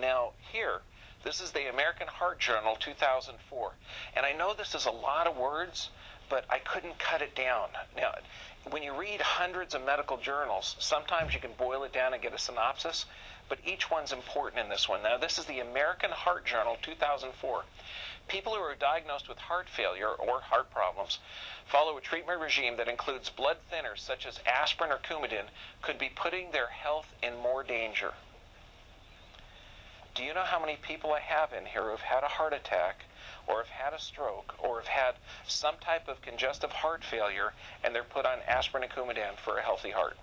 Now here, this is the American Heart Journal 2004. And I know this is a lot of words, but I couldn't cut it down. Now, when you read hundreds of medical journals, sometimes you can boil it down and get a synopsis, but each one's important in this one. Now, this is the American Heart Journal 2004. People who are diagnosed with heart failure or heart problems follow a treatment regime that includes blood thinners such as aspirin or Coumadin could be putting their health in more danger. Do you know how many people I have in here who have had a heart attack or have had a stroke or have had some type of congestive heart failure and they're put on aspirin and Coumadin for a healthy heart?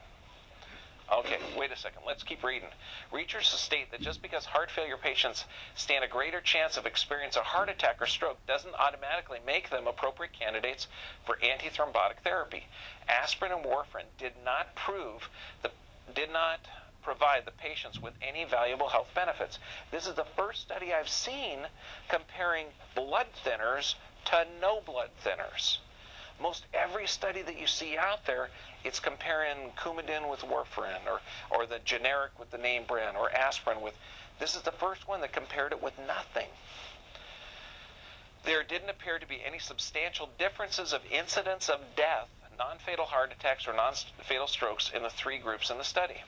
Okay, wait a second. Let's keep reading. Researchers state that just because heart failure patients stand a greater chance of experiencing a heart attack or stroke doesn't automatically make them appropriate candidates for antithrombotic therapy. Aspirin and warfarin did not provide the patients with any valuable health benefits. This is the first study I've seen comparing blood thinners to no blood thinners. Most every study that you see out there, it's comparing Coumadin with warfarin or the generic with the name brand or aspirin with. This is the first one that compared it with nothing. There didn't appear to be any substantial differences of incidence of death, non-fatal heart attacks or non-fatal strokes in the three groups in the study.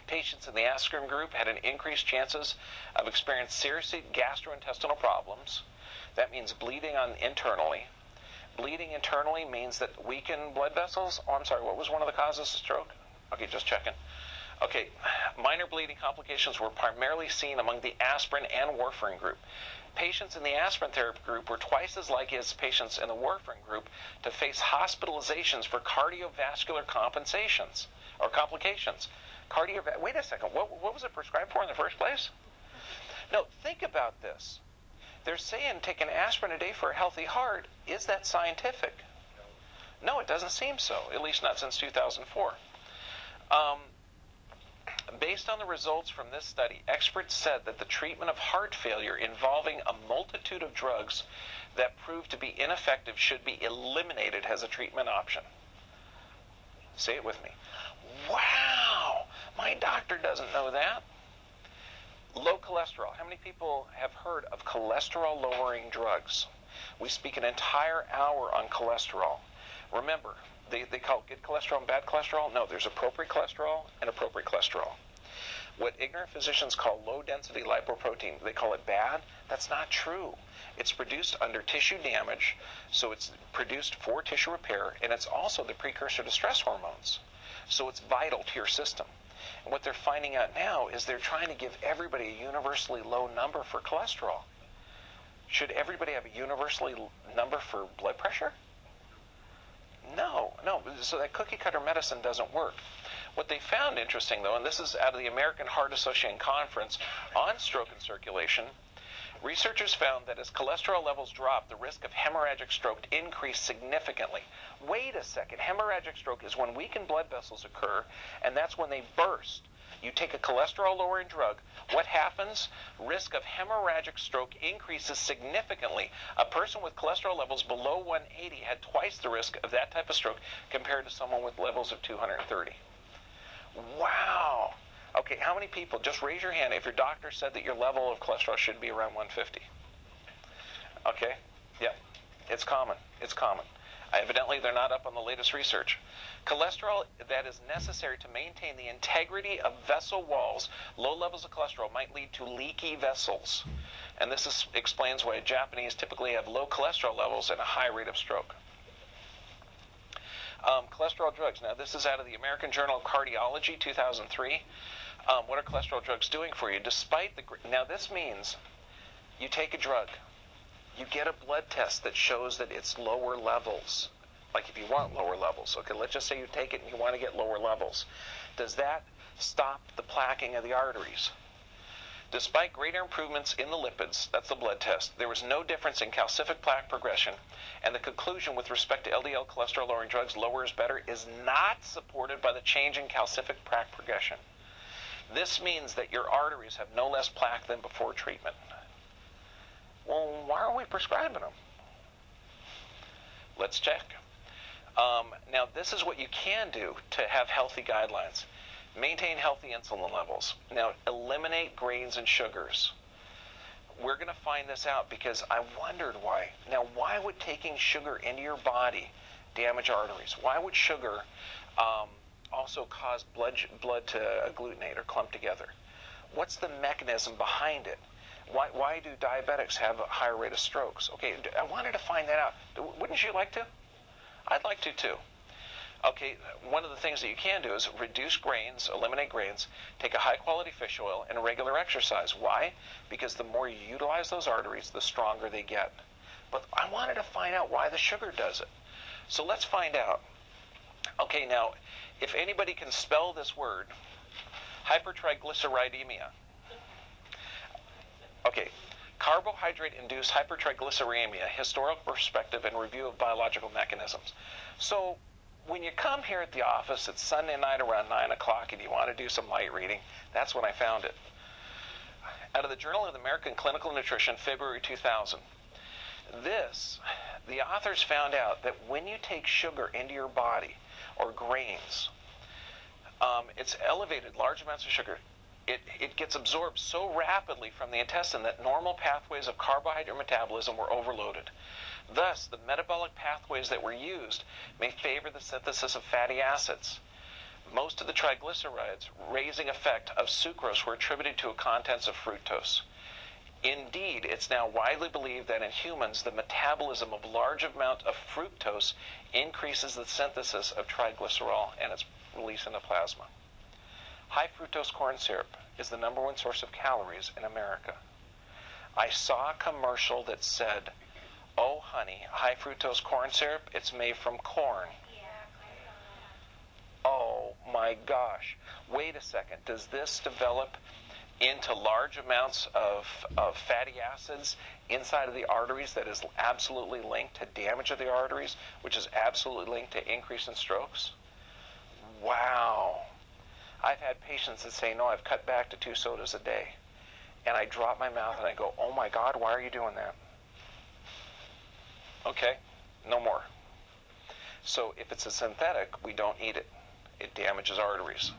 Patients in the aspirin group had an increased chances of experiencing serious gastrointestinal problems. That means bleeding internally. Bleeding internally means that weakened blood vessels. Oh, I'm sorry, what was one of the causes of stroke? Okay, just checking. Okay, minor bleeding complications were primarily seen among the aspirin and warfarin group. Patients in the aspirin therapy group were twice as likely as patients in the warfarin group to face hospitalizations for cardiovascular compensations or complications. Wait a second, what was it prescribed for in the first place? No, think about this. They're saying take an aspirin a day for a healthy heart. Is that scientific? No, it doesn't seem so, at least not since 2004. Based on the results from this study, experts said that the treatment of heart failure involving a multitude of drugs that proved to be ineffective should be eliminated as a treatment option. Say it with me. Wow, my doctor doesn't know that. Low cholesterol. How many people have heard of cholesterol-lowering drugs? We speak an entire hour on cholesterol. Remember, they call it good cholesterol and bad cholesterol. No, there's appropriate cholesterol and appropriate cholesterol. What ignorant physicians call low-density lipoprotein, they call it bad. That's not true. It's produced under tissue damage, so it's produced for tissue repair, and it's also the precursor to stress hormones. So it's vital to your system. And what they're finding out now is they're trying to give everybody a universally low number for cholesterol. Should everybody have a universally number for blood pressure? No. So that cookie cutter medicine doesn't work. What they found interesting, though, and this is out of the American Heart Association Conference on Stroke and Circulation, researchers found that as cholesterol levels drop, the risk of hemorrhagic stroke increased significantly. Wait a second. Hemorrhagic stroke is when weakened blood vessels occur, and that's when they burst. You take a cholesterol-lowering drug. What happens? Risk of hemorrhagic stroke increases significantly. A person with cholesterol levels below 180 had twice the risk of that type of stroke compared to someone with levels of 230. Wow. Okay, how many people, just raise your hand if your doctor said that your level of cholesterol should be around 150. Okay, yeah, it's common. Evidently, they're not up on the latest research. Cholesterol that is necessary to maintain the integrity of vessel walls, low levels of cholesterol might lead to leaky vessels. And this explains why Japanese typically have low cholesterol levels and a high rate of stroke. Cholesterol drugs. Now, this is out of the American Journal of Cardiology, 2003. What are cholesterol drugs doing for you? Now, this means you take a drug. You get a blood test that shows that it's lower levels. Like if you want lower levels. Okay, let's just say you take it and you want to get lower levels. Does that stop the plaquing of the arteries? Despite greater improvements in the lipids, that's the blood test, there was no difference in calcific plaque progression, and the conclusion with respect to LDL cholesterol-lowering drugs, lower is better, is not supported by the change in calcific plaque progression. This means that your arteries have no less plaque than before treatment. Well, why are we prescribing them? Let's check. Now, this is what you can do to have healthy guidelines. Maintain healthy insulin levels. Now, eliminate grains and sugars. We're going to find this out because I wondered why. Now, why would taking sugar into your body damage arteries? Why would sugar also cause blood to agglutinate or clump together? What's the mechanism behind it? Why do diabetics have a higher rate of strokes? Okay, I wanted to find that out. Wouldn't you like to? I'd like to too. Okay, one of the things that you can do is reduce grains, eliminate grains, take a high-quality fish oil, and regular exercise. Why? Because the more you utilize those arteries, the stronger they get. But I wanted to find out why the sugar does it. So let's find out. Okay, now, if anybody can spell this word, hypertriglyceridemia. Okay, carbohydrate-induced hypertriglyceridemia, historical perspective and review of biological mechanisms. So, when you come here at the office, it's Sunday night around 9 o'clock and you want to do some light reading, that's when I found it. Out of the Journal of the American Clinical Nutrition, February 2000. The authors found out that when you take sugar into your body, or grains, it's elevated, large amounts of sugar. It gets absorbed so rapidly from the intestine that normal pathways of carbohydrate metabolism were overloaded. Thus, the metabolic pathways that were used may favor the synthesis of fatty acids. Most of the triglycerides raising effect of sucrose were attributed to a contents of fructose. Indeed, it's now widely believed that in humans, the metabolism of large amount of fructose increases the synthesis of triglycerol and its release in the plasma. High fructose corn syrup is the #1 source of calories in America. I saw a commercial that said, "Oh, honey, high fructose corn syrup, it's made from corn." Oh, my gosh. Wait a second. Does this develop into large amounts of fatty acids inside of the arteries that is absolutely linked to damage of the arteries, which is absolutely linked to increase in strokes? Wow. I've had patients that say, no, I've cut back to 2 sodas a day. And I drop my mouth and I go, oh my God, why are you doing that? Okay, no more. So if it's a synthetic, we don't eat it. It damages arteries.